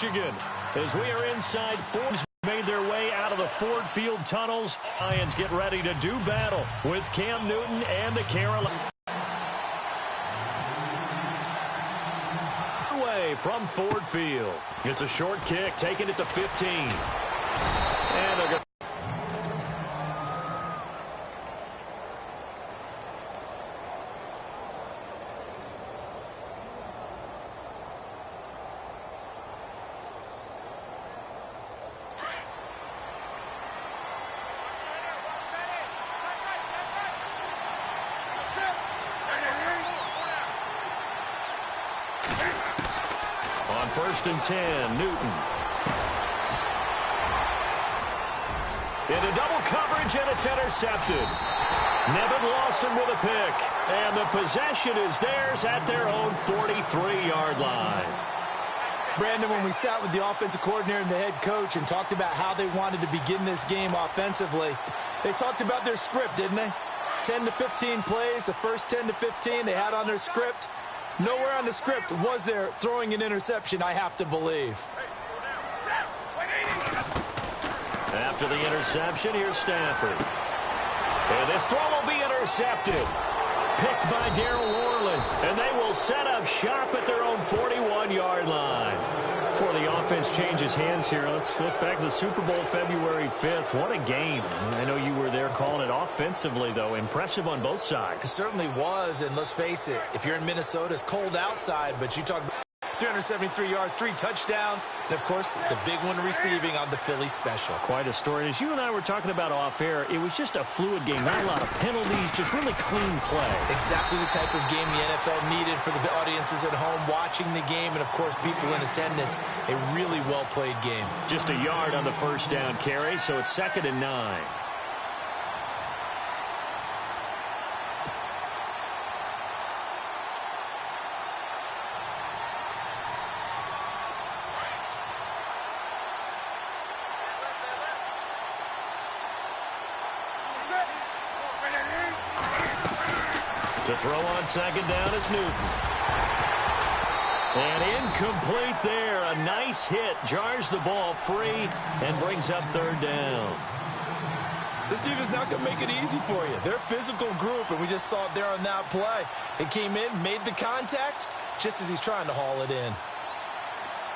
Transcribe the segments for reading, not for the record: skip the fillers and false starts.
Michigan. As we are inside, Ford's made their way out of the Ford Field tunnels. Lions get ready to do battle with Cam Newton and the Carolina. Away from Ford Field. It's a short kick, taking it to 15. And they're going to on 1st and 10, Newton. Into double coverage, and it's intercepted. Nevin Lawson with a pick. And the possession is theirs at their own 43-yard line. Brandon, when we sat with the offensive coordinator and the head coach and talked about how they wanted to begin this game offensively, they talked about their script, didn't they? 10 to 15 plays, the first 10 to 15 they had on their script. Nowhere on the script was there throwing an interception, I have to believe. After the interception, here's Stafford. And this throw will be intercepted. Picked by Darrell Worley. And they will set up shop at their own 41-yard line. Before the offense changes hands here, let's look back to the Super Bowl February 5th. What a game. I know you were there calling it offensively, though. Impressive on both sides. It certainly was, and let's face it, if you're in Minnesota, it's cold outside, but you talk about 373 yards, 3 touchdowns, and, of course, the big one receiving on the Philly special. Quite a story. As you and I were talking about off-air, it was just a fluid game. Not a lot of penalties, just really clean play. Exactly the type of game the NFL needed for the audiences at home watching the game, and, of course, people in attendance. A really well-played game. Just a yard on the first down carry, so it's 2nd and 9. To throw on 2nd down is Newton. And incomplete there. A nice hit. Jars the ball free and brings up 3rd down. This defense not going to make it easy for you. They're a physical group, and we just saw it there on that play. It came in, made the contact, just as he's trying to haul it in.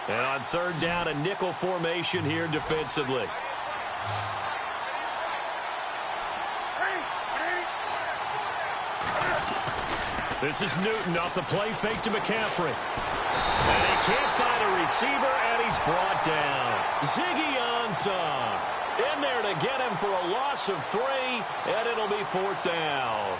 And on 3rd down, a nickel formation here defensively. This is Newton off the play fake to McCaffrey. And he can't find a receiver, and he's brought down. Ziggy Ansah in there to get him for a loss of 3, and it'll be 4th down.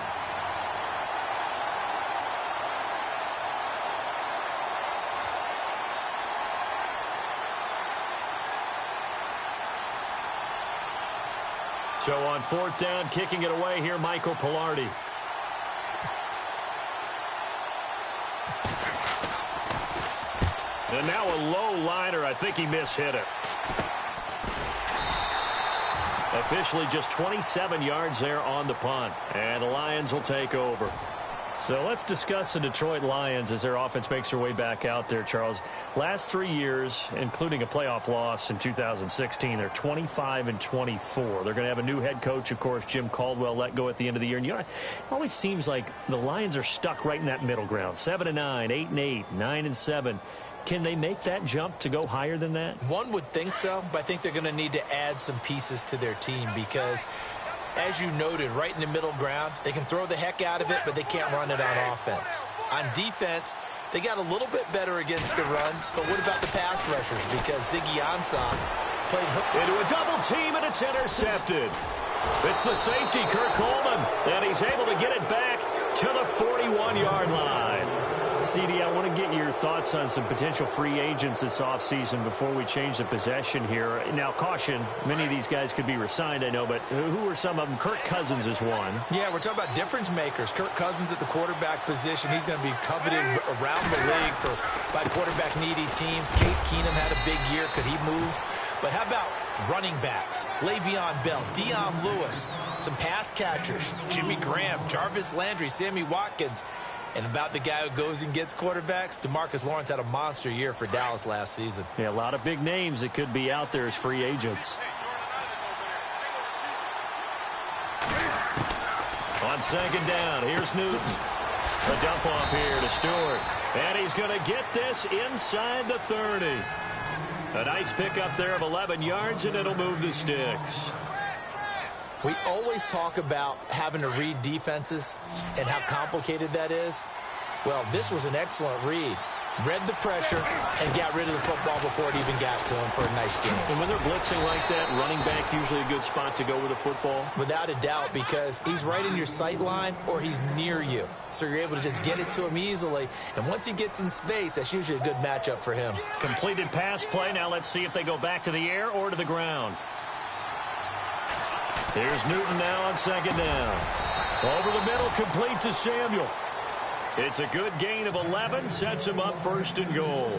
So on 4th down, kicking it away here, Michael Pilardi. And now a low liner. I think he mishit it. Officially just 27 yards there on the punt. And the Lions will take over. So let's discuss the Detroit Lions as their offense makes their way back out there, Charles. Last 3 years, including a playoff loss in 2016, they're 25-24. They're going to have a new head coach, of course, Jim Caldwell, let go at the end of the year. And you know, it always seems like the Lions are stuck right in that middle ground. 7-9, 8-8, 9-7. Can they make that jump to go higher than that? One would think so, but I think they're going to need to add some pieces to their team because, as you noted, right in the middle ground, they can throw the heck out of it, but they can't run it on offense. On defense, they got a little bit better against the run, but what about the pass rushers? Because Ziggy Ansah played hook. Into a double team, and it's intercepted. It's the safety, Kirk Coleman, and he's able to get it back to the 41-yard line. CD, I want to get your thoughts on some potential free agents this offseason before we change the possession here. Now, caution, many of these guys could be resigned, I know, but who are some of them? Kirk Cousins is one. Yeah, we're talking about difference makers. Kirk Cousins at the quarterback position. He's going to be coveted around the league by quarterback-needy teams. Case Keenum had a big year. Could he move? But how about running backs? Le'Veon Bell, Dion Lewis, some pass catchers, Jimmy Graham, Jarvis Landry, Sammy Watkins. And about the guy who goes and gets quarterbacks, DeMarcus Lawrence had a monster year for Dallas last season. Yeah, a lot of big names that could be out there as free agents. On second down, here's Newton. A dump off here to Stewart. And he's going to get this inside the 30. A nice pickup there of 11 yards, and it'll move the sticks. We always talk about having to read defenses and how complicated that is. Well, this was an excellent read. Read the pressure and got rid of the football before it even got to him for a nice game. And when they're blitzing like that, running back usually a good spot to go with the football? Without a doubt, because he's right in your sight line or he's near you. So you're able to just get it to him easily. And once he gets in space, that's usually a good matchup for him. Completed pass play. Now let's see if they go back to the air or to the ground. Here's Newton now on second down. Over the middle, complete to Samuel. It's a good gain of 11, sets him up first and goal.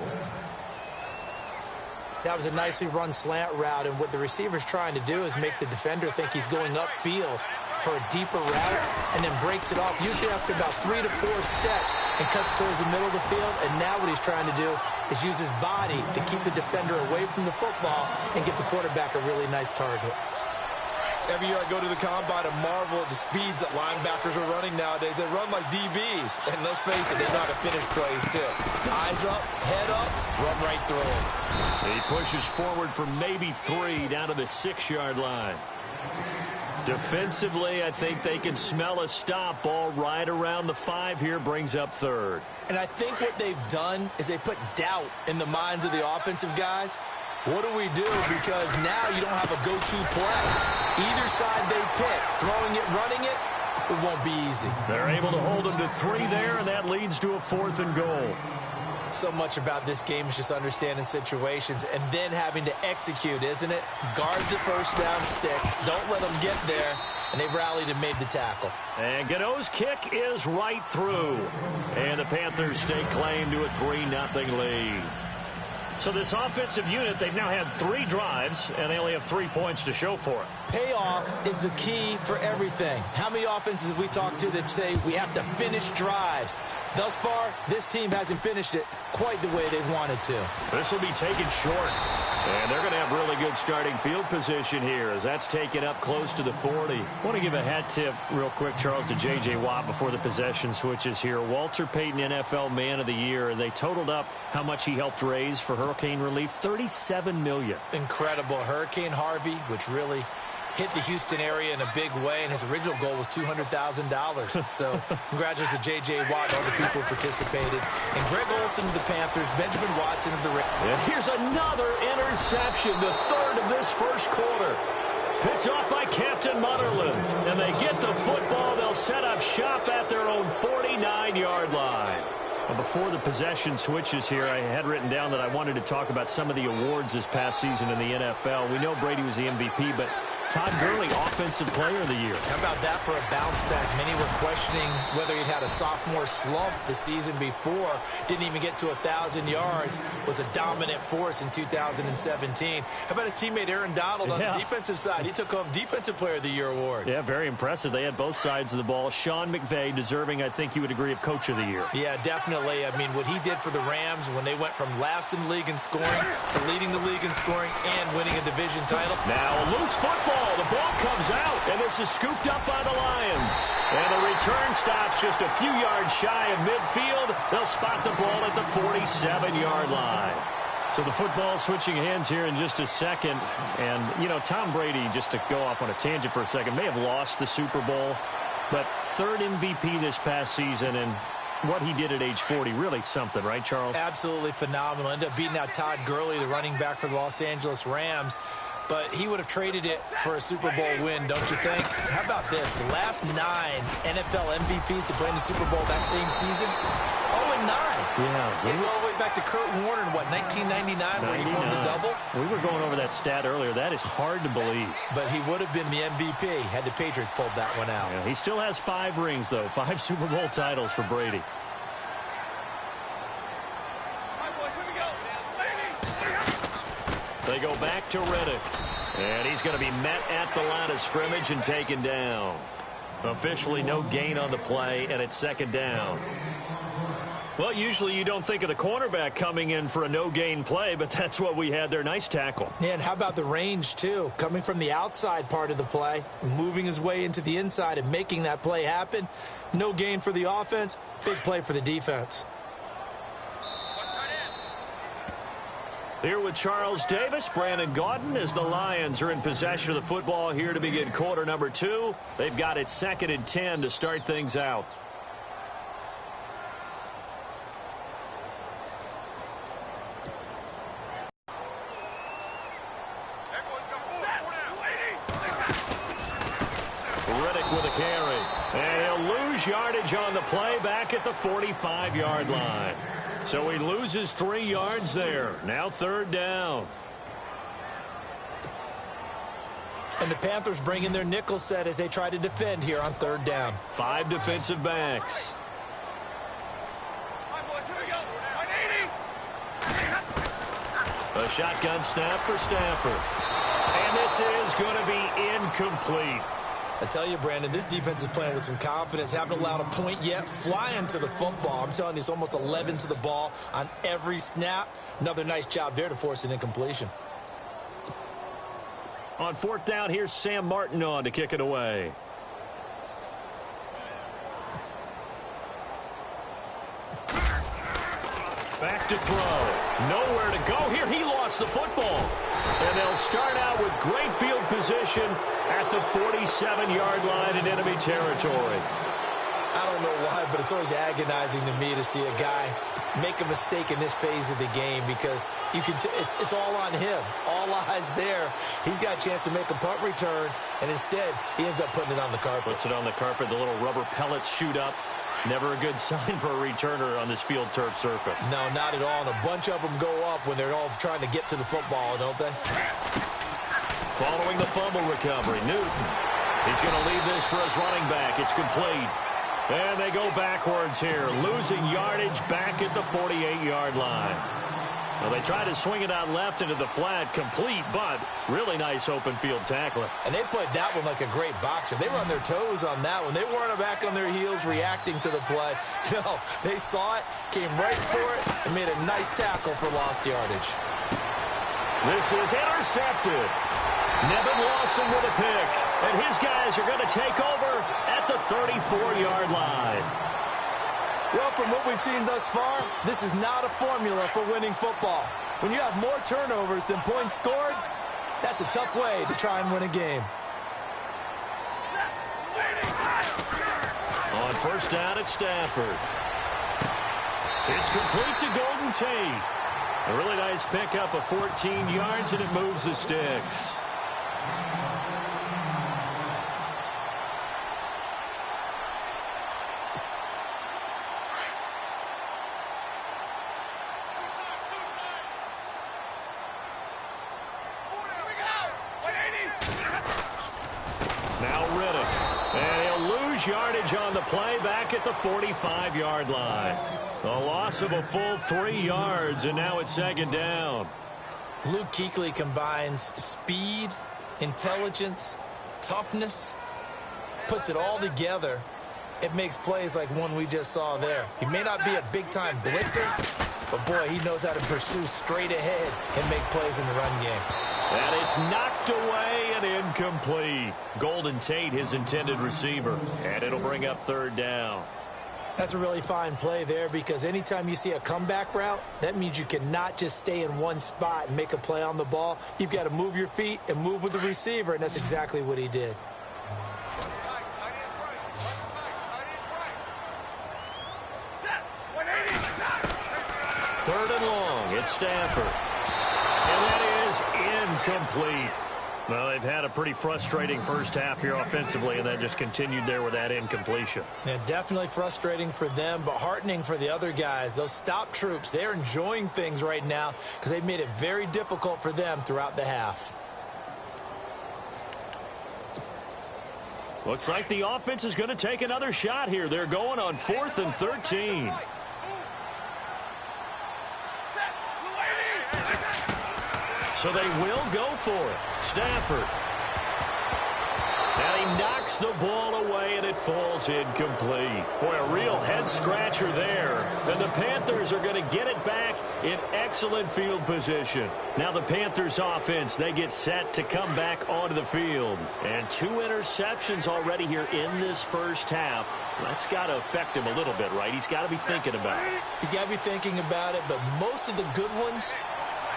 That was a nicely run slant route, and what the receiver's trying to do is make the defender think he's going upfield for a deeper route and then breaks it off, usually after about 3 to 4 steps, and cuts towards the middle of the field. And now what he's trying to do is use his body to keep the defender away from the football and get the quarterback a really nice target. Every year I go to the combine and marvel at the speeds that linebackers are running nowadays. They run like DBs. And let's face it, they know how to finish plays too. Eyes up, head up, run right through them. He pushes forward for maybe 3 down to the 6-yard line. Defensively, I think they can smell a stop. Ball right around the 5 here, brings up third. And I think what they've done is they put doubt in the minds of the offensive guys. What do we do? Because now you don't have a go-to play. Either side they pick, throwing it, running it, it won't be easy. They're able to hold them to 3 there, and that leads to a 4th and goal. So much about this game is just understanding situations and then having to execute, isn't it? Guard the first down sticks. Don't let them get there. And they rallied and made the tackle. And Godot's kick is right through. And the Panthers stake claim to a 3-0 lead. So this offensive unit, they've now had 3 drives, and they only have 3 points to show for it. Payoff is the key for everything. How many offenses have we talked to that say we have to finish drives? Thus far, this team hasn't finished it quite the way they wanted to. This will be taken short. And they're going to have really good starting field position here as that's taken up close to the 40. I want to give a hat tip real quick, Charles, to J.J. Watt before the possession switches here. Walter Payton, NFL Man of the Year, and they totaled up how much he helped raise for hurricane relief, $37 million. Incredible. Hurricane Harvey, which really hit the Houston area in a big way, and his original goal was $200,000. So congratulations to J.J. Watt and all the people who participated. And Greg Olsen of the Panthers, Benjamin Watson of the Rams. And here's another interception, the 3rd of this first quarter. Picked off by Captain Mutterland. And they get the football. They'll set up shop at their own 49-yard line. Well, before the possession switches here, I had written down that I wanted to talk about some of the awards this past season in the NFL. We know Brady was the MVP, but Todd Gurley, Offensive Player of the Year. How about that for a bounce back? Many were questioning whether he'd had a sophomore slump the season before. Didn't even get to 1,000 yards. Was a dominant force in 2017. How about his teammate Aaron Donald on the defensive side? He took home Defensive Player of the Year award. Yeah, very impressive. They had both sides of the ball. Sean McVay deserving, I think you would agree, of Coach of the Year. Yeah, definitely. I mean, what he did for the Rams when they went from last in the league in scoring to leading the league in scoring and winning a division title. Now a loose football. The ball comes out, and this is scooped up by the Lions. And the return stops just a few yards shy of midfield. They'll spot the ball at the 47-yard line. So the football switching hands here in just a second. And, you know, Tom Brady, just to go off on a tangent for a second, may have lost the Super Bowl. But 3rd MVP this past season, and what he did at age 40, really something, right, Charles? Absolutely phenomenal. Ended up beating out Todd Gurley, the running back for the Los Angeles Rams. But he would have traded it for a Super Bowl win, don't you think? How about this? The last 9 NFL MVPs to play in the Super Bowl that same season, 0-9. Yeah. They go all the way back to Kurt Warner in, what, 1999 when he won the double? We were going over that stat earlier. That is hard to believe. But he would have been the MVP had the Patriots pulled that one out. Yeah, he still has 5 rings, though. 5 Super Bowl titles for Brady. They go back to Riddick. And he's going to be met at the line of scrimmage and taken down. Officially no gain on the play, and it's second down. Well, usually you don't think of the cornerback coming in for a no-gain play, but that's what we had there. Nice tackle. Yeah, and how about the range, too? Coming from the outside part of the play, moving his way into the inside and making that play happen. No gain for the offense, big play for the defense. Here with Charles Davis, Brandon Gaudin, as the Lions are in possession of the football here to begin quarter number 2. They've got it 2nd and 10 to start things out. With a carry, and he'll lose yardage on the play back at the 45-yard line. So he loses 3 yards there. Now 3rd down. And the Panthers bring in their nickel set as they try to defend here on 3rd down. 5 defensive backs. A shotgun snap for Stafford. And this is going to be incomplete. I tell you, Brandon, this defense is playing with some confidence. Haven't allowed a point yet. Flying to the football. I'm telling you, it's almost 11 to the ball on every snap. Another nice job there to force an incompletion. On 4th down, here's Sam Martin on to kick it away. Back to throw. Nowhere to go here. He lost the football. And they'll start out with great field position at the 47-yard line in enemy territory. I don't know why, but it's always agonizing to me to see a guy make a mistake in this phase of the game because you can it's all on him. All eyes there. He's got a chance to make a punt return, and instead he ends up putting it on the carpet. Puts it on the carpet. The little rubber pellets shoot up. Never a good sign for a returner on this field turf surface. No, not at all. And a bunch of them go up when they're all trying to get to the football, don't they? Following the fumble recovery, Newton. He's going to leave this for his running back. It's complete. And they go backwards here, losing yardage back at the 48-yard line. Well, they try to swing it out left into the flat, complete, but really nice open field tackling. And they played that one like a great boxer. They were on their toes on that one. They weren't back on their heels reacting to the play. No, they saw it, came right for it, and made a nice tackle for lost yardage. This is intercepted. Nevin Lawson with a pick, and his guys are going to take over at the 34-yard line. Well, from what we've seen thus far, this is not a formula for winning football. When you have more turnovers than points scored, that's a tough way to try and win a game. On 1st down at Stafford. It's complete to Golden Tate. A really nice pickup of 14 yards, and it moves the sticks. Yardage on the play back at the 45-yard line. A loss of a full 3 yards, and now it's 2nd down. Luke Kuechly combines speed, intelligence, toughness, puts it all together. It makes plays like one we just saw there. He may not be a big-time blitzer, but, boy, he knows how to pursue straight ahead and make plays in the run game. And it's knocked away and incomplete. Golden Tate, his intended receiver. And it'll bring up 3rd down. That's a really fine play there because anytime you see a comeback route, that means you cannot just stay in one spot and make a play on the ball. You've got to move your feet and move with the receiver, and that's exactly what he did. Third and long. It's Stafford. And that is incomplete. Well, they've had a pretty frustrating first half here offensively, and that just continued there with that incompletion. Yeah, definitely frustrating for them, but heartening for the other guys. Those stop troops, they're enjoying things right now because they've made it very difficult for them throughout the half. Looks like the offense is going to take another shot here. They're going on 4th and 13. So they will go for it. Stafford. And he knocks the ball away, and it falls incomplete. Boy, a real head-scratcher there. And the Panthers are going to get it back in excellent field position. Now the Panthers offense, they get set to come back onto the field. And 2 interceptions already here in this first half. That's got to affect him a little bit, right? He's got to be thinking about it. He's got to be thinking about it, but most of the good ones,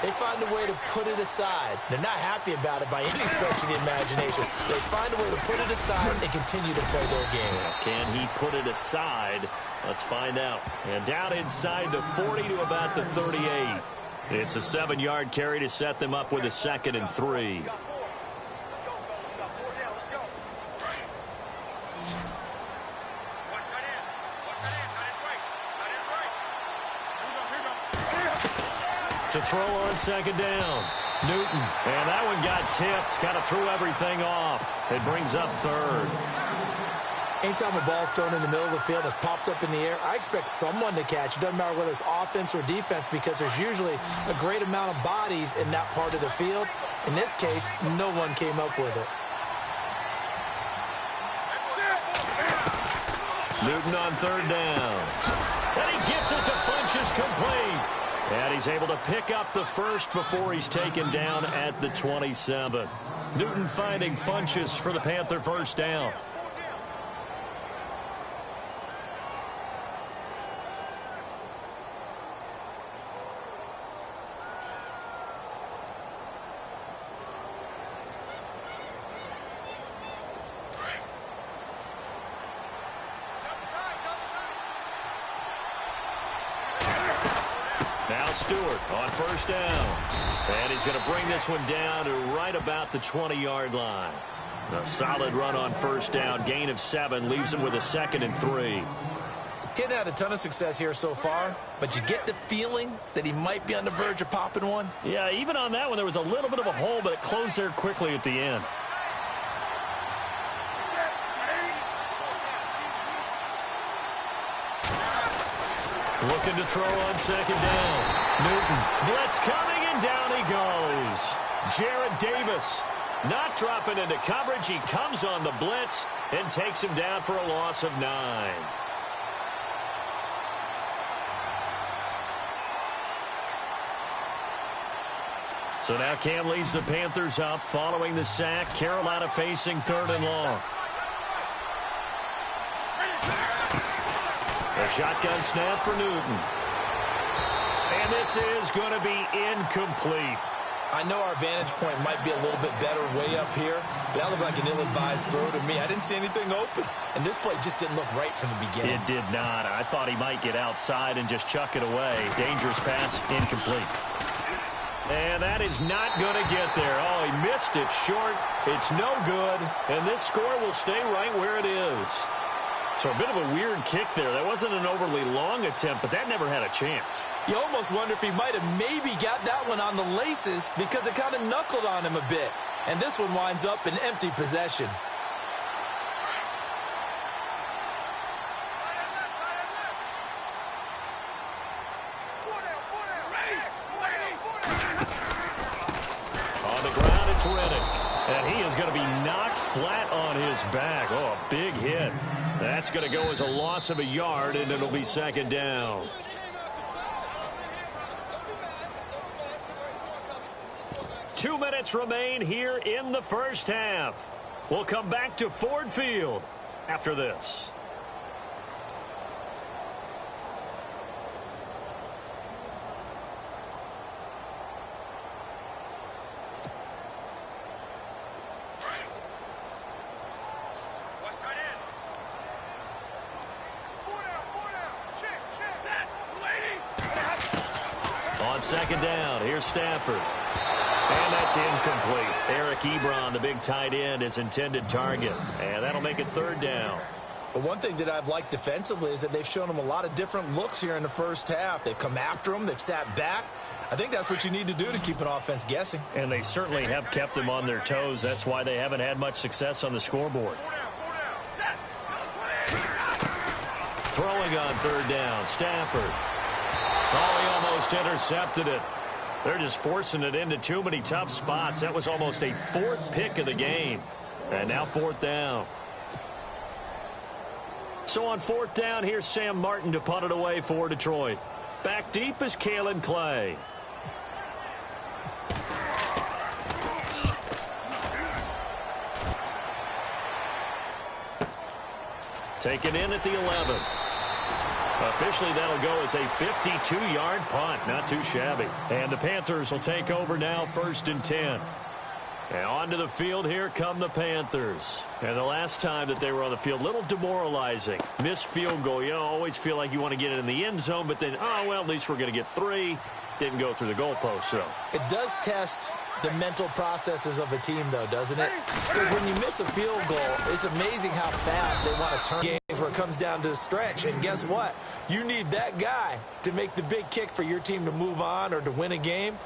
they find a way to put it aside. They're not happy about it by any stretch of the imagination. They find a way to put it aside and continue to play their game. Can he put it aside? Let's find out. And down inside the 40 to about the 38. It's a 7-yard carry to set them up with a 2nd and 3. To throw on 2nd down. Newton. And that one got tipped. Kind of threw everything off. It brings up 3rd. Anytime a ball's thrown in the middle of the field and it's popped up in the air, I expect someone to catch. It doesn't matter whether it's offense or defense because there's usually a great amount of bodies in that part of the field. In this case, no one came up with it. Newton on 3rd down. And he gets it to Funchess complete. And he's able to pick up the first before he's taken down at the 27. Newton finding Funchess for the Panther first down. Now Stewart on 1st down. And he's going to bring this one down to right about the 20-yard line. A solid run on 1st down. Gain of 7 leaves him with a 2nd and 3. Kid had a ton of success here so far, but you get the feeling that he might be on the verge of popping one. Yeah, even on that one, there was a little bit of a hole, but it closed there quickly at the end. Looking to throw on 2nd down. Newton. Blitz coming, and down he goes. Jarrett Davis not dropping into coverage. He comes on the blitz and takes him down for a loss of 9. So now Cam leads the Panthers up following the sack. Carolina facing 3rd and long. A shotgun snap for Newton. And this is going to be incomplete. I know our vantage point might be a little bit better way up here, but that looked like an ill-advised throw to me. I didn't see anything open, and this play just didn't look right from the beginning. It did not. I thought he might get outside and just chuck it away. Dangerous pass, incomplete. And that is not going to get there. Oh, he missed it short. It's no good, and this score will stay right where it is. So a bit of a weird kick there. That wasn't an overly long attempt, but that never had a chance. You almost wonder if he might have maybe got that one on the laces because it kind of knuckled on him a bit. And this one winds up in empty possession. On the ground, it's Reddick. And he is going to be knocked flat on his back. Oh, a big hit. That's going to go as a loss of a yard, and it'll be 2nd down. Two minutes remain here in the first half. We'll come back to Ford Field after this. On 2nd down, here's Stafford. And that's incomplete. Eric Ebron, the big tight end, his intended target. And that'll make it 3rd down. But one thing that I've liked defensively is that they've shown him a lot of different looks here in the first half. They've come after him. They've sat back. I think that's what you need to do to keep an offense guessing. And they certainly have kept them on their toes. That's why they haven't had much success on the scoreboard. Throwing on 3rd down, Stafford. Oh, he almost intercepted it. They're just forcing it into too many tough spots. That was almost a 4th pick of the game. And now 4th down. So on fourth down, here's Sam Martin to punt it away for Detroit. Back deep is Kalen Clay. Taken in at the 11. Officially, that'll go as a 52-yard punt. Not too shabby. And the Panthers will take over now, 1st and 10. And onto the field, here come the Panthers. And the last time that they were on the field, a little demoralizing. Missed field goal. You always feel like you want to get it in the end zone, but then, oh, well, at least we're going to get 3. Didn't go through the goalpost, so. It does test the mental processes of a team, though, doesn't it? Because when you miss a field goal, it's amazing how fast they want to turn games where it comes down to the stretch. And guess what? You need that guy to make the big kick for your team to move on or to win a game.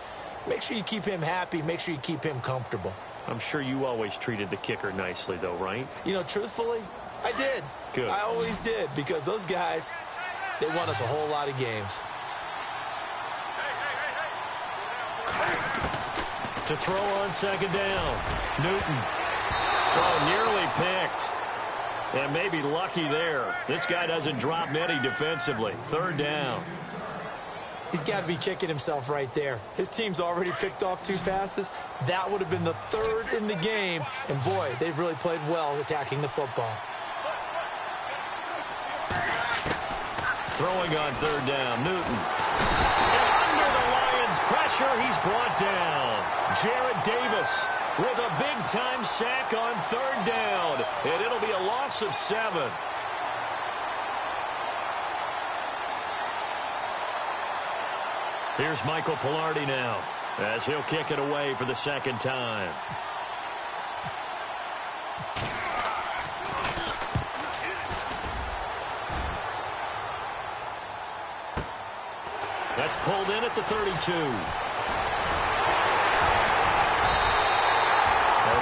Make sure you keep him happy. Make sure you keep him comfortable. I'm sure you always treated the kicker nicely, though, right? You know, truthfully, I did. Good. I always did, because those guys, they won us a whole lot of games. To throw on second down. Newton. Oh, nearly picked. And maybe lucky there. This guy doesn't drop many defensively. 3rd down. He's got to be kicking himself right there. His team's already picked off 2 passes. That would have been the 3rd in the game. And, boy, they've really played well attacking the football. Throwing on 3rd down. Newton. And under the Lions' pressure, he's brought down. Jarrett Davis with a big-time sack on 3rd down. And it'll be a loss of 7. Here's Michael Pilardi now as he'll kick it away for the 2nd time. That's pulled in at the 32. A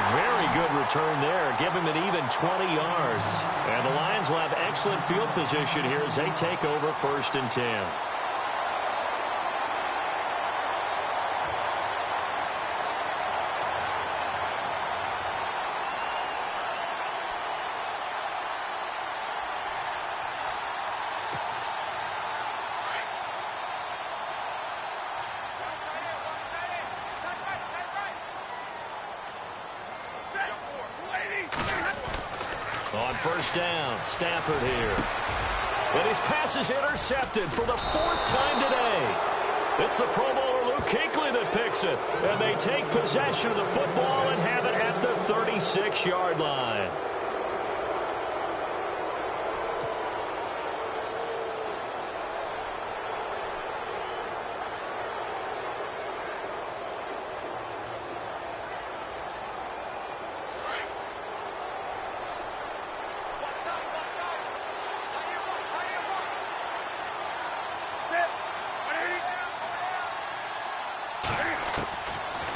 very good return there. Give him an even 20 yards. And the Lions will have excellent field position here as they take over 1st and 10. On 1st down, Stafford here. And his pass is intercepted for the 4th time today. It's the Pro Bowler Luke Kuechly that picks it. And they take possession of the football and have it at the 36-yard line.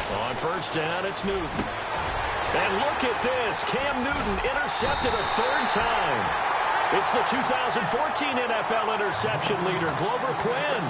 On 1st down, it's Newton. And look at this. Cam Newton intercepted a 3rd time. It's the 2014 NFL interception leader, Glover Quinn.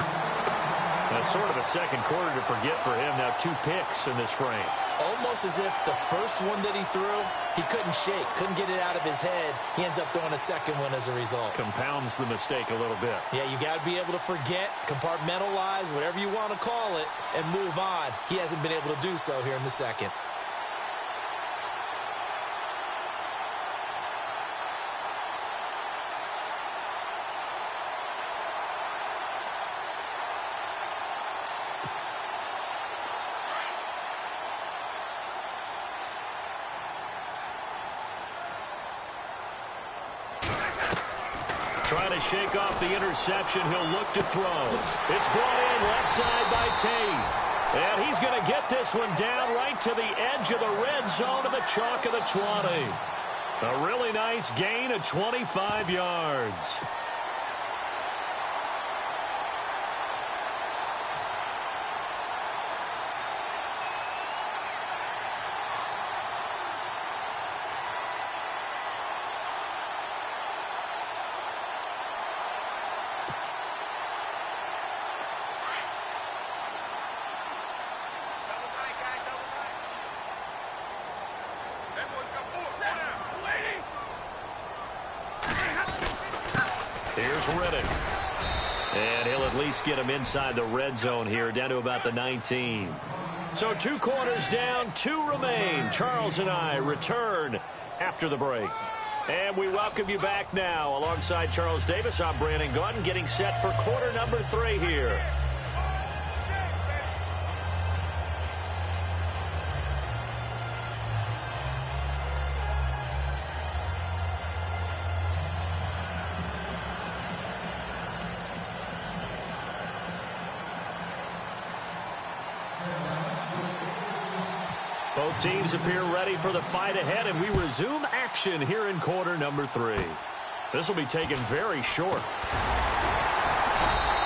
That's sort of a second quarter to forget for him. Now 2 picks in this frame. Almost as if the first one that he threw, he couldn't shake, couldn't get it out of his head. He ends up throwing a second one as a result. Compounds the mistake a little bit. Yeah, you got to be able to forget, compartmentalize, whatever you want to call it, and move on. He hasn't been able to do so here in the 2nd. Trying to shake off the interception. He'll look to throw. It's brought in left side by Tate. And he's going to get this one down right to the edge of the red zone of the chalk of the 20. A really nice gain of 25 yards. Here's Riddick. And he'll at least get him inside the red zone here, down to about the 19. So 2 quarters down, 2 remain. Charles and I return after the break. And we welcome you back now. Alongside Charles Davis, I'm Brandon Gaudin, getting set for quarter number 3 here. Both teams appear ready for the fight ahead, and we resume action here in quarter number 3. This will be taken very short.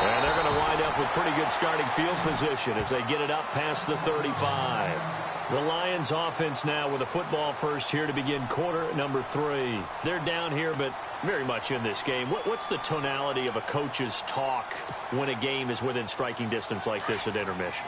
And they're going to wind up with pretty good starting field position as they get it up past the 35. The Lions offense now with a football first here to begin quarter number 3. They're down here, but very much in this game. What's the tonality of a coach's talk when a game is within striking distance like this at intermission?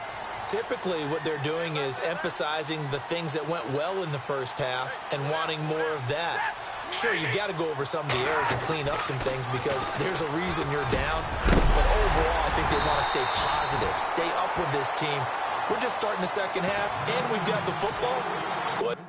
Typically, what they're doing is emphasizing the things that went well in the first half and wanting more of that. Sure, you've got to go over some of the errors and clean up some things because there's a reason you're down. But overall, I think they want to stay positive, stay up with this team. We're just starting the second half, and we've got the football. Let's go ahead.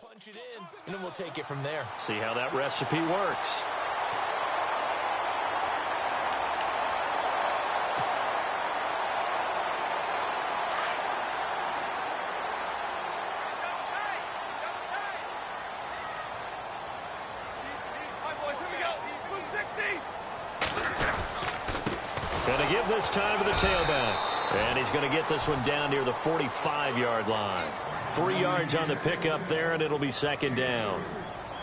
Punch it in, and then we'll take it from there. See how that recipe works. All right, boys, here we go. 60. give this time to the tailback. And he's going to get this one down near the 45-yard line. 3 yards on the pickup there, and it'll be second down.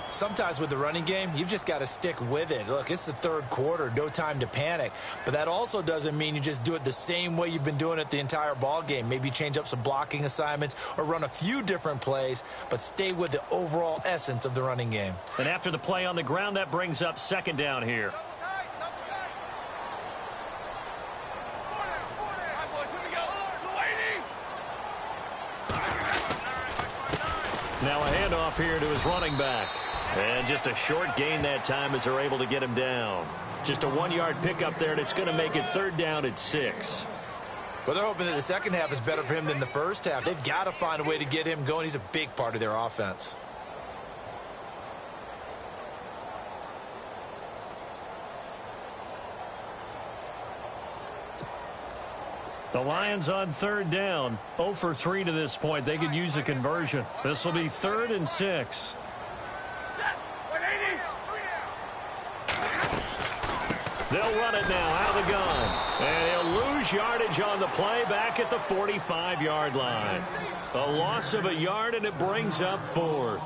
Sometimes with the running game, you've just got to stick with it. Look, it's the third quarter, no time to panic. But that also doesn't mean you just do it the same way you've been doing it the entire ball game. Maybe change up some blocking assignments or run a few different plays, but stay with the overall essence of the running game. And after the play on the ground, that brings up second down here. Now a handoff here to his running back. And just a short gain that time as they're able to get him down. Just a 1-yard pickup there, and it's going to make it third down at 6. But they're hoping that the second half is better for him than the first half. They've got to find a way to get him going. He's a big part of their offense. The Lions on third down. 0 for 3 to this point. They could use a conversion. This will be 3rd and 6. They'll run it now out of the gun. And he'll lose yardage on the play back at the 45-yard line. A loss of a yard, and it brings up 4th.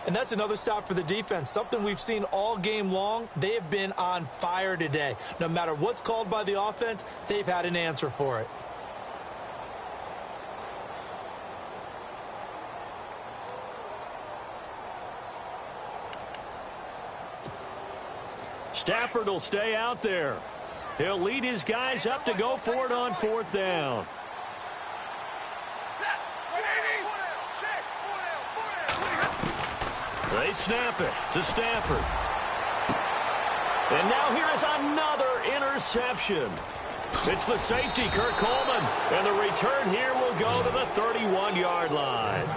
And that's another stop for the defense. Something we've seen all game long. They have been on fire today. No matter what's called by the offense, they've had an answer for it. Stafford will stay out there. He'll lead his guys up to go for it on 4th down. They snap it to Stafford. And now here is another interception. It's the safety, Kurt Coleman. And the return here will go to the 31-yard line.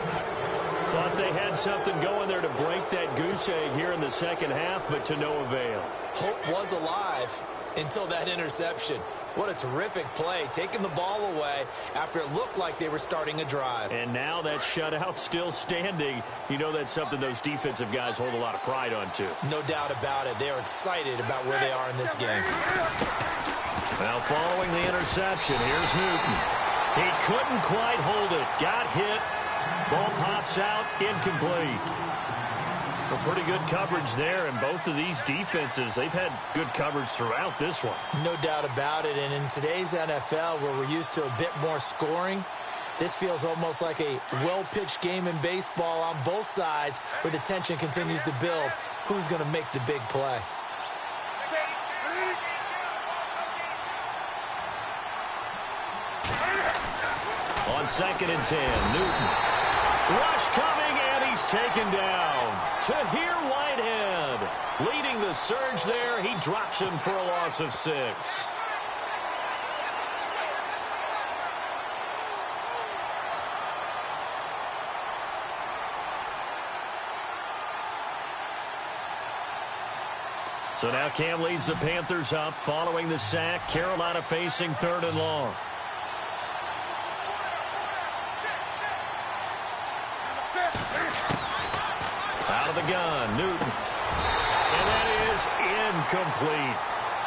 Thought they had something going there to break that goose egg here in the second half, but to no avail. Hope was alive until that interception. What a terrific play, taking the ball away after it looked like they were starting a drive. And now that shutout still standing. You know that's something those defensive guys hold a lot of pride on, too. No doubt about it. They are excited about where they are in this game. Now following the interception, here's Newton. He couldn't quite hold it. Got hit. Ball pops out, incomplete. Well, pretty good coverage there, and both of these defenses, they've had good coverage throughout this one. No doubt about it, and in today's NFL, where we're used to a bit more scoring, this feels almost like a well-pitched game in baseball on both sides, where the tension continues to build. Who's going to make the big play? On 2nd and 10, Newton. Rush coming, and he's taken down. Tahir Whitehead leading the surge there. He drops him for a loss of 6. So now Cam leads the Panthers up following the sack. Carolina facing 3rd and long. Out of the gun, Newton. And that is incomplete.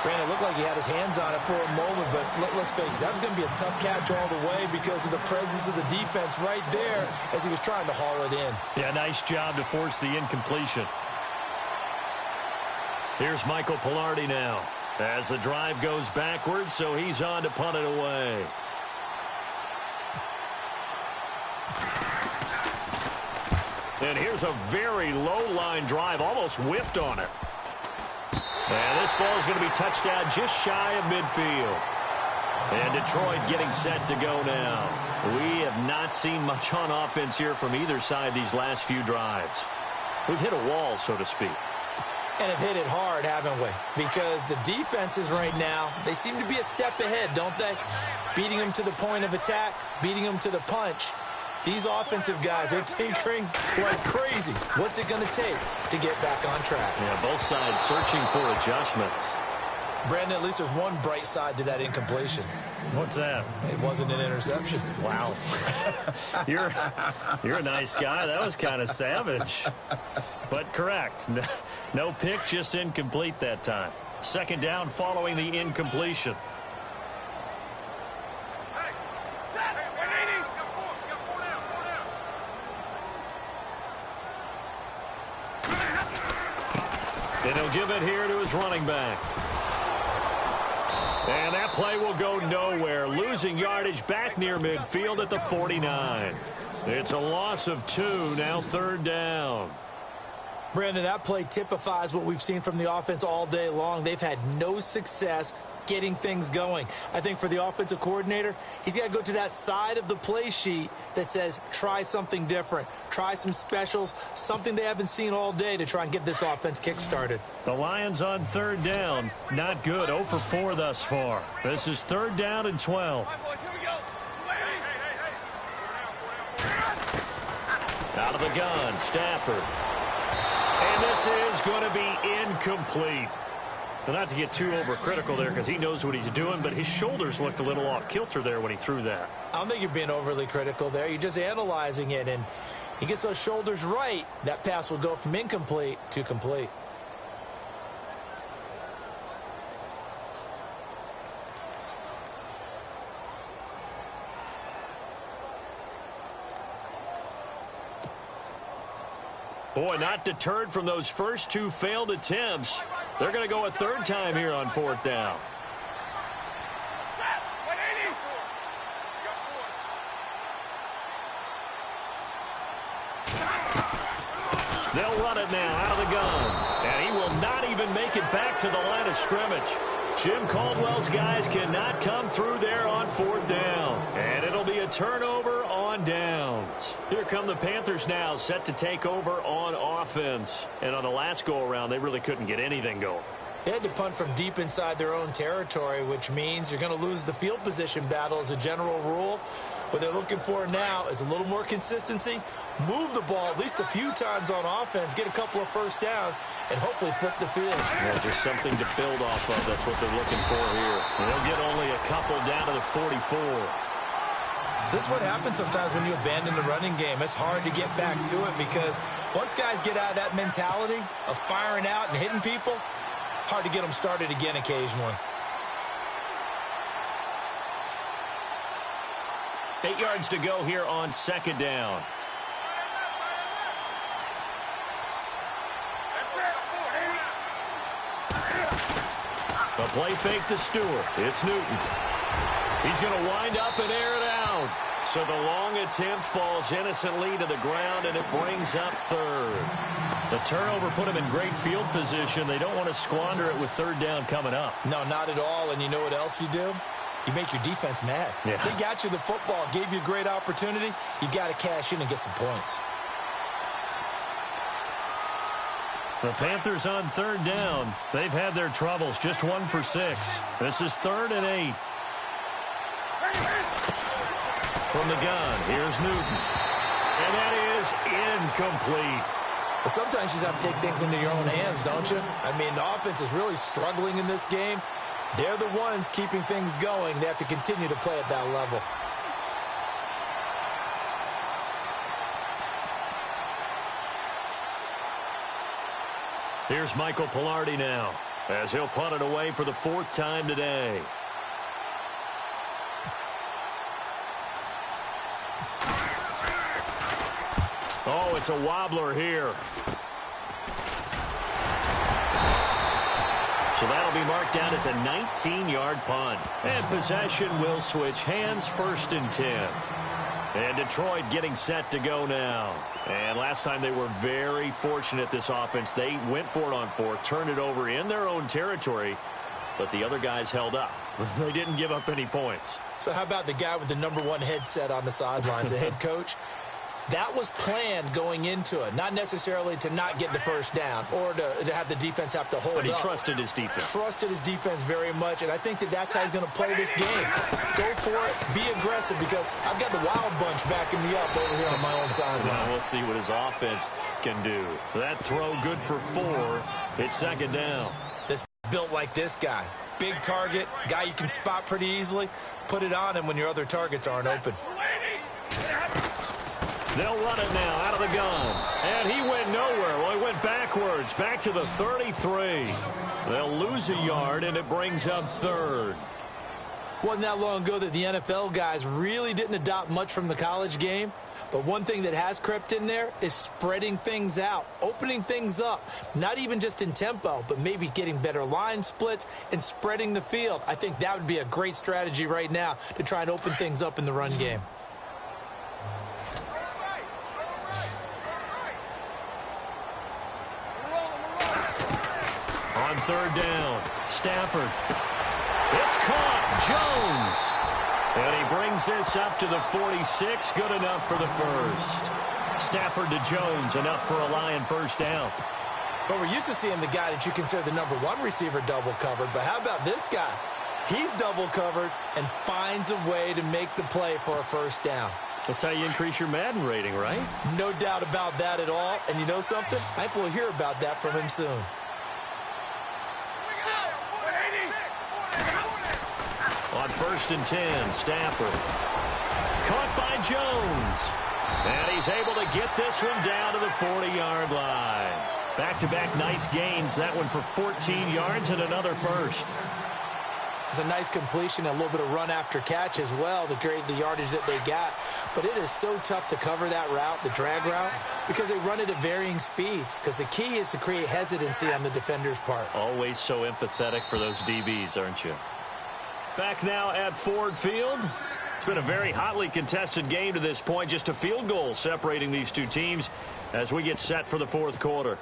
Brandon, it looked like he had his hands on it for a moment, but let's face it, that was going to be a tough catch all the way because of the presence of the defense right there as he was trying to haul it in. Yeah, nice job to force the incompletion. Here's Michael Pilardi now as the drive goes backwards, so he's on to punt it away. And here's a very low-line drive, almost whiffed on it. And this ball is going to be touched down just shy of midfield. And Detroit getting set to go now. We have not seen much on offense here from either side these last few drives. We've hit a wall, so to speak. And have hit it hard, haven't we? Because the defenses right now, they seem to be a step ahead, don't they? Beating them to the point of attack, beating them to the punch. These offensive guys are tinkering like crazy. What's it going to take to get back on track? Yeah, both sides searching for adjustments. Brandon, at least there's one bright side to that incompletion. What's that? It wasn't an interception. Wow. You're a nice guy. That was kind of savage. But correct. No pick, just incomplete that time. Second down following the incompletion. And he'll give it here to his running back. And that play will go nowhere, losing yardage back near midfield at the 49. It's a loss of 2, now 3rd down. Brandon, that play typifies what we've seen from the offense all day long. They've had no success getting things going. I think for the offensive coordinator, he's got to go to that side of the play sheet that says try something different, try some specials, something they haven't seen all day to try and get this offense kick-started. The Lions on 3rd down. Not good. 0 for 4 thus far. This is 3rd down and 12. Out of the gun, Stafford. And this is going to be incomplete. Well, not to get too overcritical there because he knows what he's doing, but his shoulders looked a little off kilter there when he threw that. I don't think you're being overly critical there. You're just analyzing it, and he gets those shoulders right. That pass will go from incomplete to complete. Boy, not deterred from those first 2 failed attempts. They're going to go a 3rd time here on 4th down. They'll run it now out of the gun. And he will not even make it back to the line of scrimmage. Jim Caldwell's guys cannot come through there on 4th down. And it'll be a turnover on downs. Here come the Panthers now, set to take over on offense. And on the last go-around, they really couldn't get anything going. They had to punt from deep inside their own territory, which means you're going to lose the field position battle as a general rule. What they're looking for now is a little more consistency, move the ball at least a few times on offense, get a couple of first downs, and hopefully flip the field. Yeah, just something to build off of. That's what they're looking for here. And they'll get only a couple down to the 44. This is what happens sometimes when you abandon the running game. It's hard to get back to it because once guys get out of that mentality of firing out and hitting people, hard to get them started again occasionally. 8 yards to go here on 2nd down. A play fake to Stewart. It's Newton. He's going to wind up and air it out. So the long attempt falls innocently to the ground, and it brings up 3rd. The turnover put him in great field position. They don't want to squander it with 3rd down coming up. No, not at all. And you know what else you do? You make your defense mad. Yeah. They got you the football, gave you a great opportunity. You got to cash in and get some points. The Panthers on 3rd down. They've had their troubles. Just 1 for 6. This is 3rd and 8. From the gun, here's Newton. And that is incomplete. But sometimes you just have to take things into your own hands, don't you? I mean, the offense is really struggling in this game. They're the ones keeping things going. They have to continue to play at that level. Here's Michael Pilardi now, as he'll punt it away for the 4th time today. Oh, it's a wobbler here. So that'll be marked down as a 19-yard punt. And possession will switch hands, 1st and 10. And Detroit getting set to go now. And last time they were very fortunate, this offense. They went for it on 4th, turned it over in their own territory, but the other guys held up. They didn't give up any points. So how about the guy with the #1 headset on the sidelines, the head coach? That was planned going into it, not necessarily to not get the first down or to have the defense have to hold up. But he trusted his defense. Trusted his defense very much, and I think that's how he's going to play this game. Go for it, be aggressive, because I've got the wild bunch backing me up over here on my own sideline. Now we'll see what his offense can do. That throw good for 4. It's 2nd down. This built like this guy. Big target, guy you can spot pretty easily. Put it on him when your other targets aren't open. They'll run it now out of the gun. And he went nowhere. Well, he went backwards, back to the 33. They'll lose a yard, and it brings up 3rd. Wasn't that long ago that the NFL guys really didn't adopt much from the college game, But one thing that has crept in there is spreading things out, opening things up, not even just in tempo, but maybe getting better line splits and spreading the field. I think that would be a great strategy right now to try and open things up in the run game. On third down, Stafford. It's caught. Jones. And he brings this up to the 46. Good enough for the first. Stafford to Jones. Enough for a Lion first down. But we're used to seeing the guy that you consider the #1 receiver double covered. But how about this guy? He's double covered and finds a way to make the play for a first down. That's how you increase your Madden rating, right? No doubt about that at all. And you know something? I think we'll hear about that from him soon. On 1st and 10, Stafford. Caught by Jones. And he's able to get this one down to the 40-yard line. Back-to-back nice gains. That one for 14 yards and another first. It's a nice completion, a little bit of run after catch as well to create the yardage that they got. But it is so tough to cover that route, the drag route, because they run it at varying speeds. Because the key is to create hesitancy on the defender's part. Always so empathetic for those DBs, aren't you? Back now at Ford Field. It's been a very hotly contested game to this point. Just a field goal separating these two teams as we get set for the fourth quarter.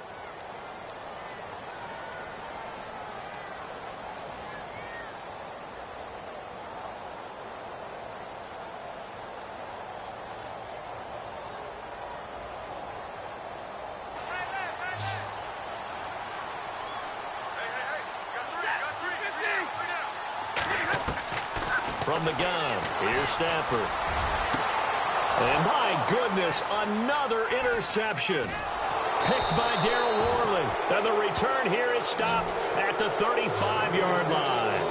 From the gun, here's Stafford. And my goodness, another interception. Picked by Darryl Worley. And the return here is stopped at the 35-yard line.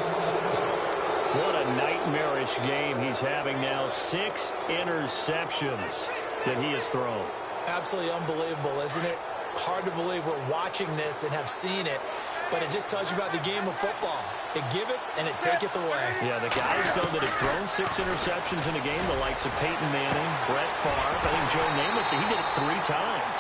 What a nightmarish game he's having now. 6 interceptions that he has thrown. Absolutely unbelievable, isn't it? Hard to believe we're watching this and have seen it. But it just tells you about the game of football. It giveth and it taketh away. Yeah, the guys, though, that have thrown 6 interceptions in a game, the likes of Peyton Manning, Brett Favre, I think Joe Namath, he did it 3 times.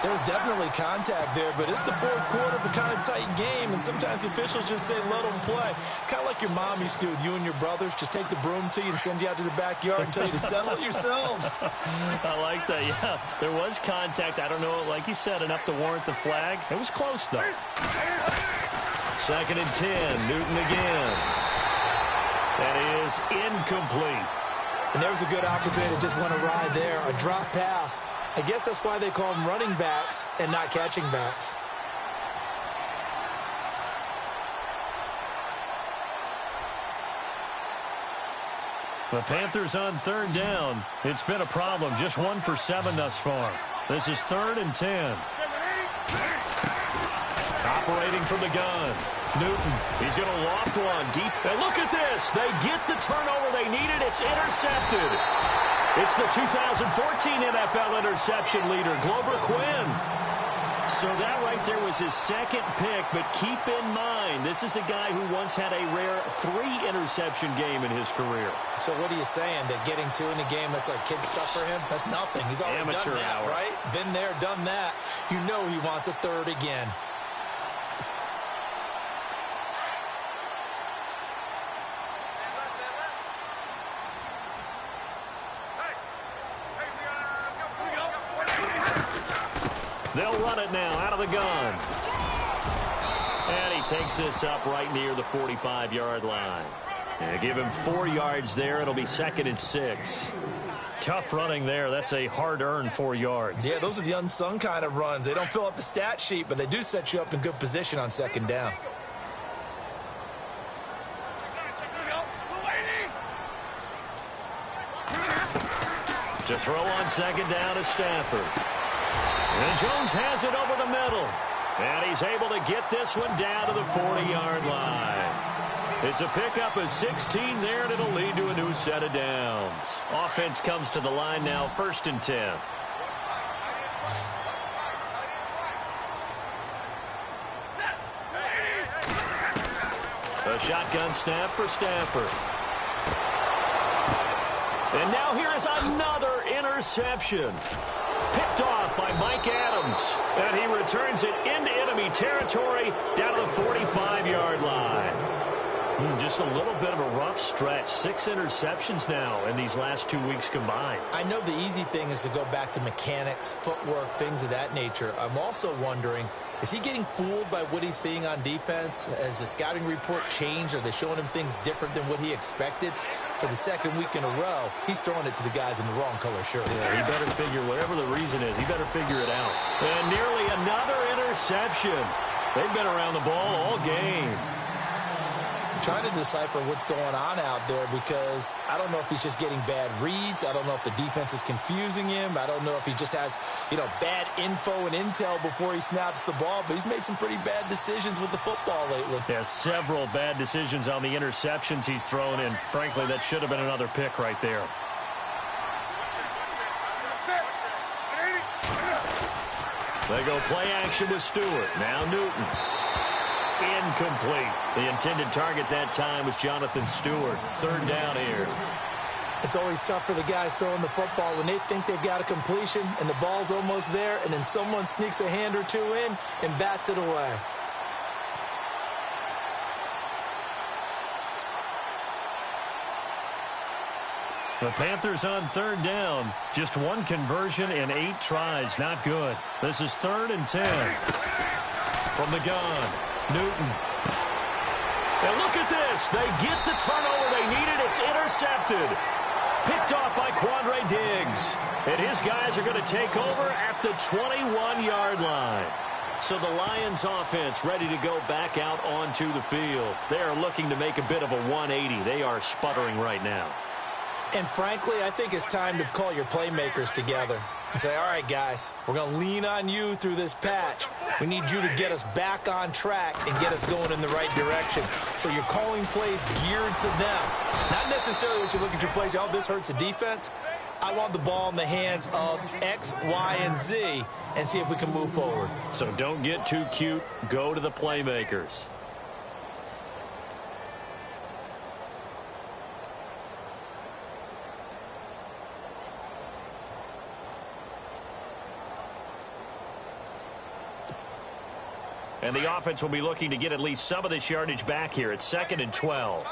There's definitely contact there, but it's the fourth quarter of a kind of tight game, and sometimes officials just say, let them play. Kind of like your mom used to do with you and your brothers. Just take the broom to you and send you out to the backyard and tell you to settle it yourselves. I like that, yeah. There was contact. I don't know, like you said, enough to warrant the flag. It was close, though. 2nd and 10, Newton again. That is incomplete. And there was a good opportunity to just went awry there. A drop pass. I guess that's why they call them running backs and not catching backs. The Panthers on 3rd down. It's been a problem. Just 1 for 7 thus far. This is 3rd and 10. Operating from the gun. Newton, he's going to loft one deep. And look at this. They get the turnover they needed. It's intercepted. It's the 2014 NFL interception leader, Glover Quinn. So that right there was his 2nd pick, but keep in mind, this is a guy who once had a rare 3-interception game in his career. So what are you saying, that getting 2 in a game, that's like kid stuff for him? That's nothing. He's already Amateur done that, hour. right? Been there, done that. You know he wants a 3rd again. They'll run it now out of the gun. And he takes this up right near the 45-yard line. And give him 4 yards there. It'll be 2nd and 6. Tough running there. That's a hard-earned 4 yards. Yeah, those are the unsung kind of runs. They don't fill up the stat sheet, but they do set you up in good position on 2nd down. To throw on 2nd down is Stafford. And Jones has it over the middle. And he's able to get this one down to the 40-yard line. It's a pickup of 16 there, and it'll lead to a new set of downs. Offense comes to the line now, 1st and 10. A shotgun snap for Stafford. And now here is another interception. interception. Picked off by Mike Adams. And he returns it into enemy territory down to the 45-yard line. Just a little bit of a rough stretch. 6 interceptions now in these last 2 weeks combined. I know the easy thing is to go back to mechanics, footwork, things of that nature. I'm also wondering, is he getting fooled by what he's seeing on defense? Has the scouting report changed? Are they showing him things different than what he expected? For the second week in a row, he's throwing it to the guys in the wrong color shirt. Yeah, he better figure, whatever the reason is, he better figure it out. And nearly another interception. They've been around the ball all game. Trying to decipher what's going on out there because I don't know if he's just getting bad reads. I don't know if the defense is confusing him. I don't know if he just has, bad info and intel before he snaps the ball. But he's made some pretty bad decisions with the football lately. Yeah, several bad decisions on the interceptions he's thrown, and frankly, that should have been another pick right there. They go play action with Stewart. Now Newton. Incomplete. The intended target that time was Jonathan Stewart. 3rd down here. It's always tough for the guys throwing the football when they think they've got a completion and the ball's almost there, and then someone sneaks a hand or two in and bats it away. The Panthers on 3rd down. Just 1 conversion in 8 tries. Not good. This is 3rd and 10. From the gun. Newton. And look at this. They get the turnover they needed. It's intercepted. Picked off by Quandre Diggs. And his guys are going to take over at the 21-yard line. So the Lions offense ready to go back out onto the field. They are looking to make a bit of a 180. They are sputtering right now. And frankly, I think it's time to call your playmakers together and say, all right, guys, we're going to lean on you through this patch. We need you to get us back on track and get us going in the right direction. So you're calling plays geared to them. Not necessarily what you look at your plays, oh, this hurts the defense. I want the ball in the hands of X, Y, and Z and see if we can move forward. So don't get too cute. Go to the playmakers. And the offense will be looking to get at least some of this yardage back here. It's 2nd and 12.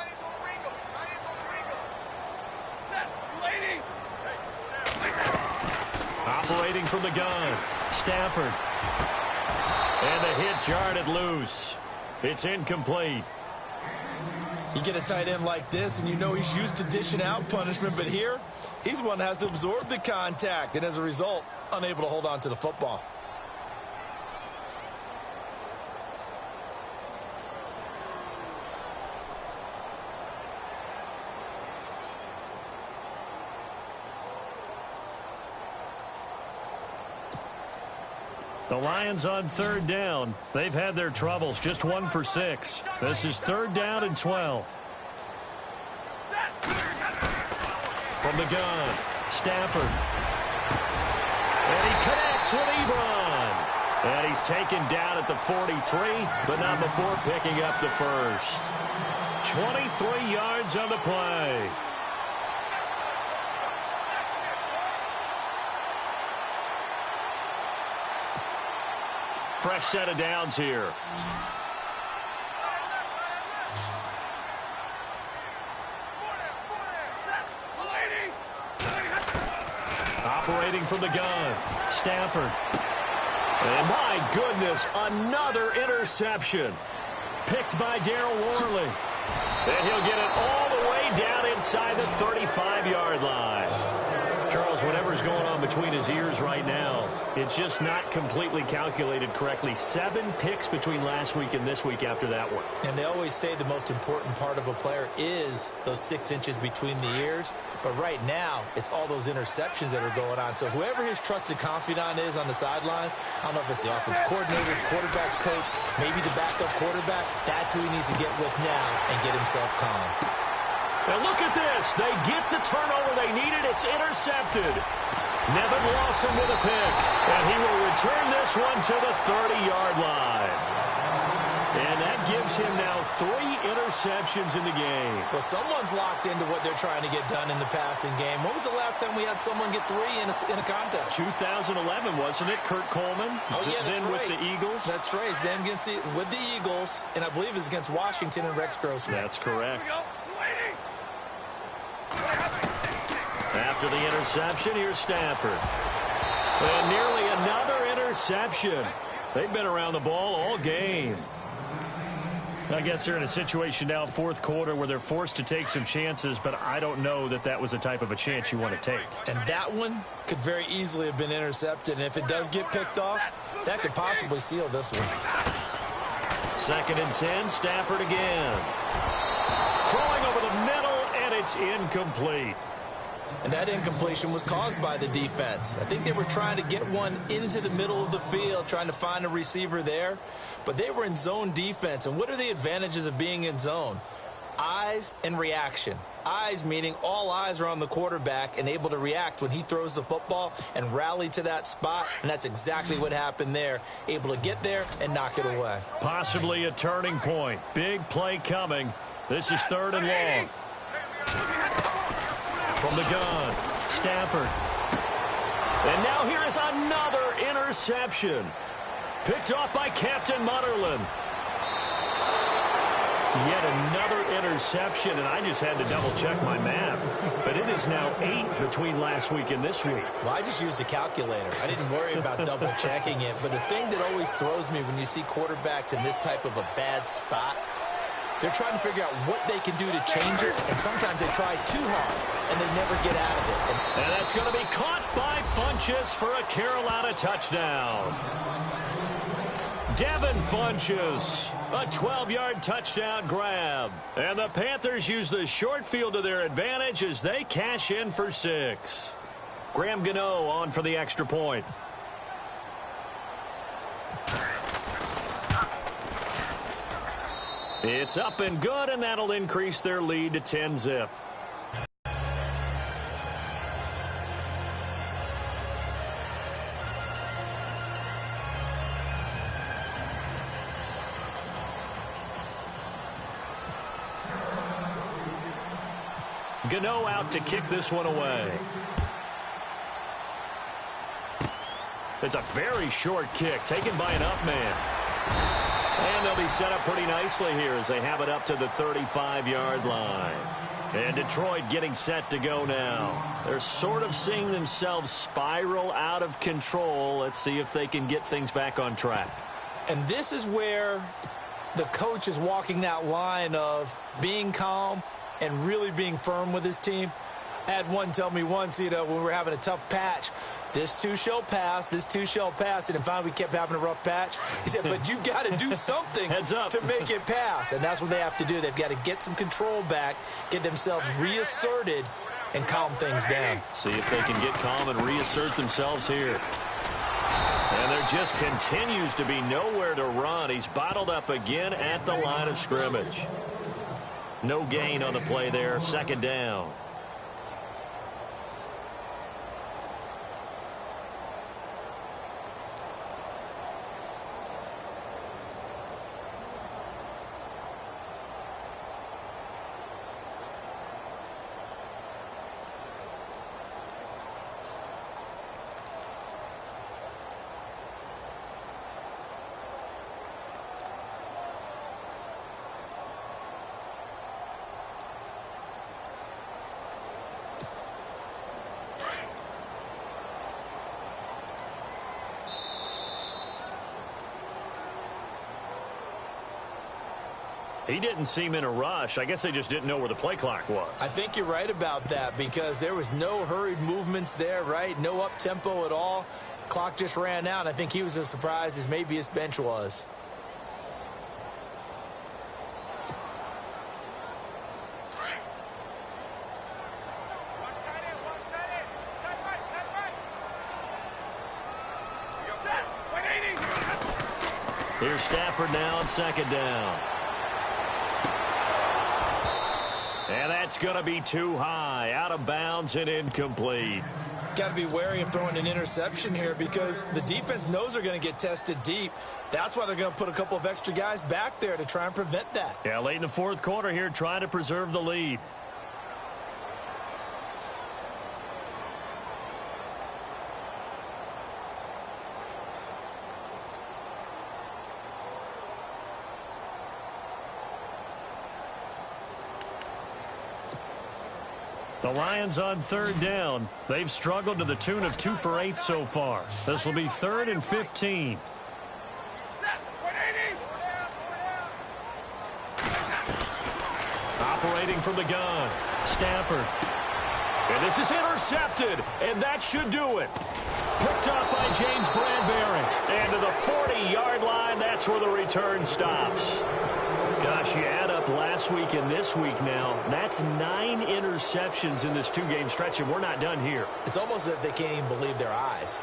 Operating from the gun. Stafford. And the hit jarred it loose. It's incomplete. You get a tight end like this, and you know he's used to dishing out punishment, but here, he's the one that has to absorb the contact, and as a result, unable to hold on to the football. The Lions on 3rd down. They've had their troubles. Just 1 for 6. This is 3rd down and 12. From the gun, Stafford. And he connects with Ebron. And he's taken down at the 43, but not before picking up the first. 23 yards on the play. Fresh set of downs here. Operating from the gun, Stafford. And my goodness, another interception. Picked by Darryl Worley. And he'll get it all the way down inside the 35-yard line. Charles, whatever's going on between his ears right now, it's just not completely calculated correctly. 7 picks between last week and this week after that one. And they always say the most important part of a player is those 6 inches between the ears. But right now, it's all those interceptions that are going on. So whoever his trusted confidant is on the sidelines, I don't know if it's the offense coordinator, quarterback's coach, maybe the backup quarterback, that's who he needs to get with now and get himself calm. And look at this. They get the turnover they needed. It's intercepted. Nevin Lawson with a pick. And he will return this one to the 30-yard line. And that gives him now 3 interceptions in the game. Well, someone's locked into what they're trying to get done in the passing game. When was the last time we had someone get 3 in a contest? 2011, wasn't it? Kurt Coleman? Oh, yeah, that's then right. with the Eagles? That's right. It's them with the Eagles, and I believe it's against Washington and Rex Grossman. That's correct. After the interception, here's Stafford. And nearly another interception. They've been around the ball all game. I guess they're in a situation now, fourth quarter, where they're forced to take some chances, but I don't know that that was the type of a chance you want to take. And that one could very easily have been intercepted, and if it does get picked off, that could possibly seal this one. 2nd and 10, Stafford again. Throwing over the middle, and it's incomplete. And that incompletion was caused by the defense. I think they were trying to get one into the middle of the field, trying to find a receiver there. But they were in zone defense. And what are the advantages of being in zone? Eyes and reaction. Eyes meaning all eyes are on the quarterback and able to react when he throws the football and rally to that spot. And that's exactly what happened there. Able to get there and knock it away. Possibly a turning point. Big play coming. This is 3rd and long. From the gun, Stafford. And now here is another interception. Picked off by Captain Mutterland. Yet another interception, and I just had to double-check my math. But it is now 8 between last week and this week. Well, I just used a calculator. I didn't worry about double-checking it. But the thing that always throws me when you see quarterbacks in this type of a bad spot, they're trying to figure out what they can do to change it, and sometimes they try too hard, and they never get out of it. And that's going to be caught by Funchess for a Carolina touchdown. Devin Funchess, a 12-yard touchdown grab. And the Panthers use the short field to their advantage as they cash in for 6. Graham Gano on for the extra point. It's up and good, and that'll increase their lead to 10-zip. Gano out to kick this one away. It's a very short kick taken by an up man. And they'll be set up pretty nicely here as they have it up to the 35-yard line. And Detroit getting set to go now. They're sort of seeing themselves spiral out of control. Let's see if they can get things back on track. And this is where the coach is walking that line of being calm and really being firm with his team. I had one tell me once, when we were having a tough patch, this too shall pass, this too shall pass. And finally we kept having a rough patch. He said, but you've got to do something Heads up. to make it pass. And that's what they have to do. They've got to get some control back, get themselves reasserted, and calm things down. See if they can get calm and reassert themselves here. And there just continues to be nowhere to run. He's bottled up again at the line of scrimmage. No gain on the play there. 2nd down. He didn't seem in a rush. I guess they just didn't know where the play clock was. I think you're right about that because there was no hurried movements there, right? No up-tempo at all. Clock just ran out. I think he was as surprised as maybe his bench was. Here's Stafford now on 2nd down. And that's going to be too high, out of bounds and incomplete. Got to be wary of throwing an interception here because the defense knows they're going to get tested deep. That's why they're going to put a couple of extra guys back there to try and prevent that. Yeah, late in the fourth quarter here, trying to preserve the lead. The Lions on third down. They've struggled to the tune of 2 for 8 so far. This will be 3rd and 15. Operating from the gun, Stafford. And this is intercepted, and that should do it. Picked up by James Bradbury. And to the 40-yard line, that's where the return stops. Gosh, you add up last week and this week now. That's 9 interceptions in this 2-game stretch, and we're not done here. It's almost as if they can't even believe their eyes.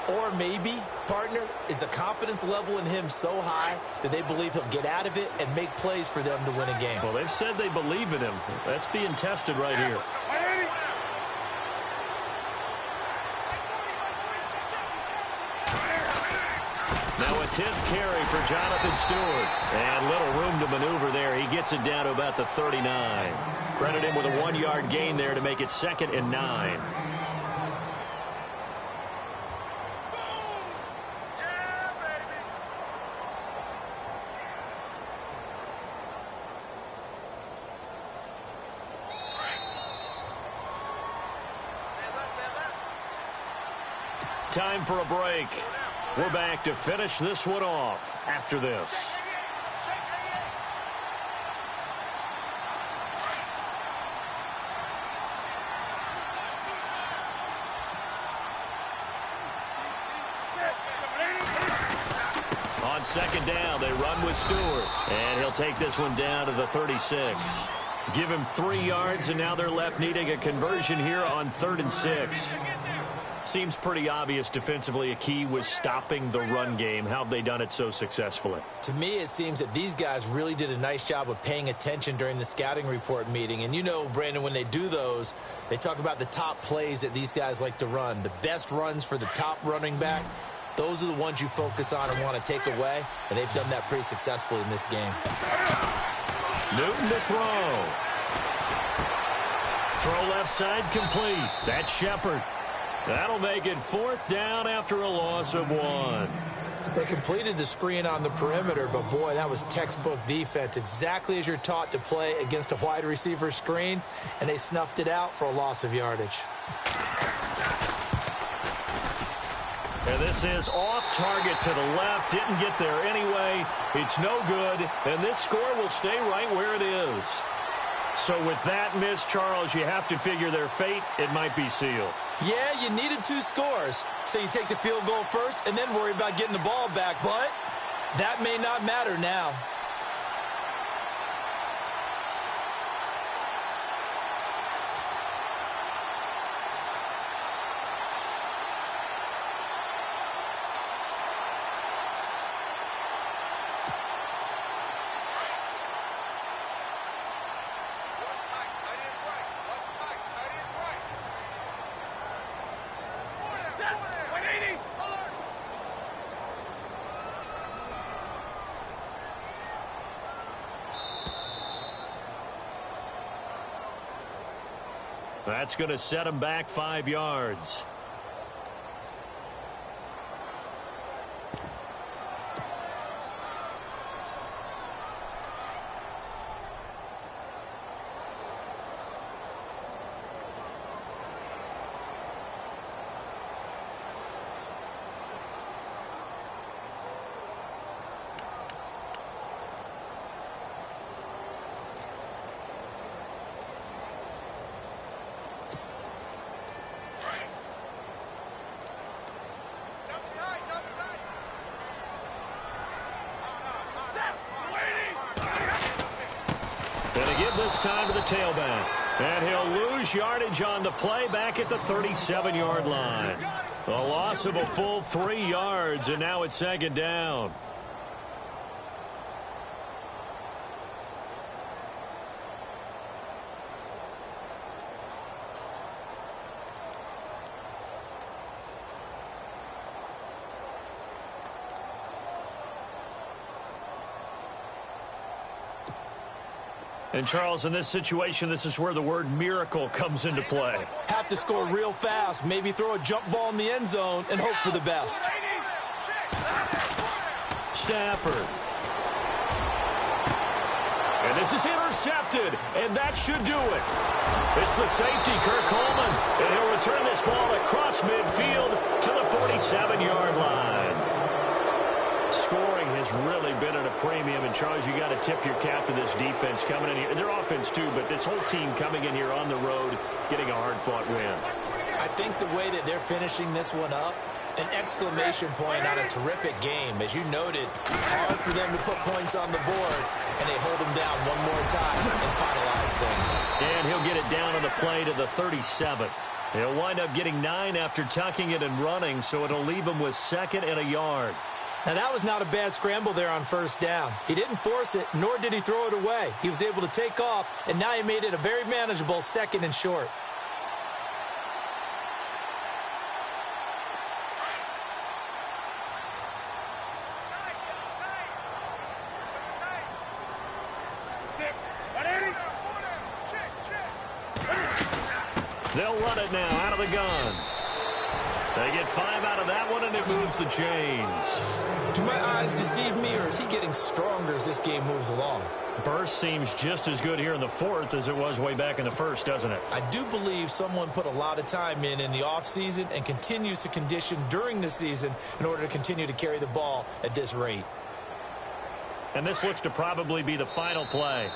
Or maybe, partner, is the confidence level in him so high that they believe he'll get out of it and make plays for them to win a game. Well, they've said they believe in him. That's being tested right here. Now a 10th carry for Jonathan Stewart. And little room to maneuver there. He gets it down to about the 39. Credit him with a 1-yard gain there to make it 2nd and 9. Time for a break. We're back to finish this one off after this. On 2nd down, they run with Stewart. And he'll take this one down to the 36. Give him 3 yards, and now they're left needing a conversion here on 3rd and 6. Seems pretty obvious defensively a key was stopping the run game. How have they done it so successfully? To me, it seems that these guys really did a nice job of paying attention during the scouting report meeting. And you know, Brandon, when they do those, they talk about the top plays that these guys like to run. The best runs for the top running back, those are the ones you focus on and want to take away. And they've done that pretty successfully in this game. Newton to throw. Throw left side complete. That's Shepard. That'll make it 4th down after a loss of 1. They completed the screen on the perimeter, but boy, that was textbook defense. Exactly as you're taught to play against a wide receiver screen, and they snuffed it out for a loss of yardage. And this is off target to the left. Didn't get there anyway. It's no good, and this score will stay right where it is. So with that miss, Charles, you have to figure their fate. It might be sealed. Yeah, you needed 2 scores, so you take the field goal first and then worry about getting the ball back, but that may not matter now. That's going to set him back 5 yards. This time to the tailback. And he'll lose yardage on the play back at the 37-yard line. A loss of a full 3 yards, and now it's 2nd down. And, Charles, in this situation, this is where the word miracle comes into play. Have to score real fast, maybe throw a jump ball in the end zone and hope for the best. Stafford. And this is intercepted, and that should do it. It's the safety, Kirk Coleman, and he'll return this ball across midfield to the 47-yard line. Scoring has really been at a premium, and Charles, you got to tip your cap to this defense coming in here. Their offense too, but this whole team coming in here on the road, getting a hard-fought win. I think the way that they're finishing this one up, an exclamation point on a terrific game. As you noted, hard for them to put points on the board, and they hold them down one more time and finalize things. And he'll get it down on the play to the 37. He'll wind up getting 9 after tucking it and running, so it'll leave him with 2nd and a yard. Now, that was not a bad scramble there on first down. He didn't force it, nor did he throw it away. He was able to take off, and now he made it a very manageable 2nd and short. They'll run it now out of the gun. They get 5 out of that one, and it moves the chains. Do my eyes deceive me, or is he getting stronger as this game moves along? Burst seems just as good here in the 4th as it was way back in the 1st, doesn't it? I do believe someone put a lot of time in the offseason and continues to condition during the season in order to continue to carry the ball at this rate. And this looks to probably be the final play.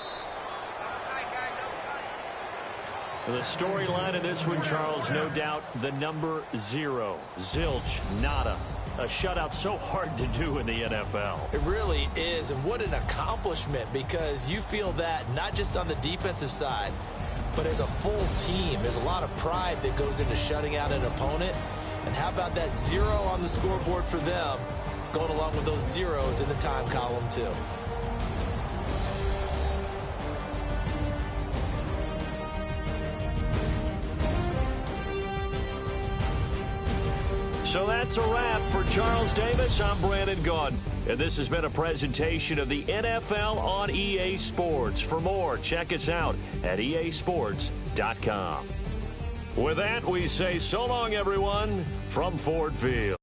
The storyline of this one, Charles, no doubt the number 0. Zilch, nada. A shutout so hard to do in the NFL. It really is, and what an accomplishment, because you feel that not just on the defensive side, but as a full team. There's a lot of pride that goes into shutting out an opponent. And how about that 0 on the scoreboard for them, going along with those zeros in the time column too. So that's a wrap for Charles Davis. I'm Brandon Gaudin, and this has been a presentation of the NFL on EA Sports. For more, check us out at easports.com. With that, we say so long, everyone, from Ford Field.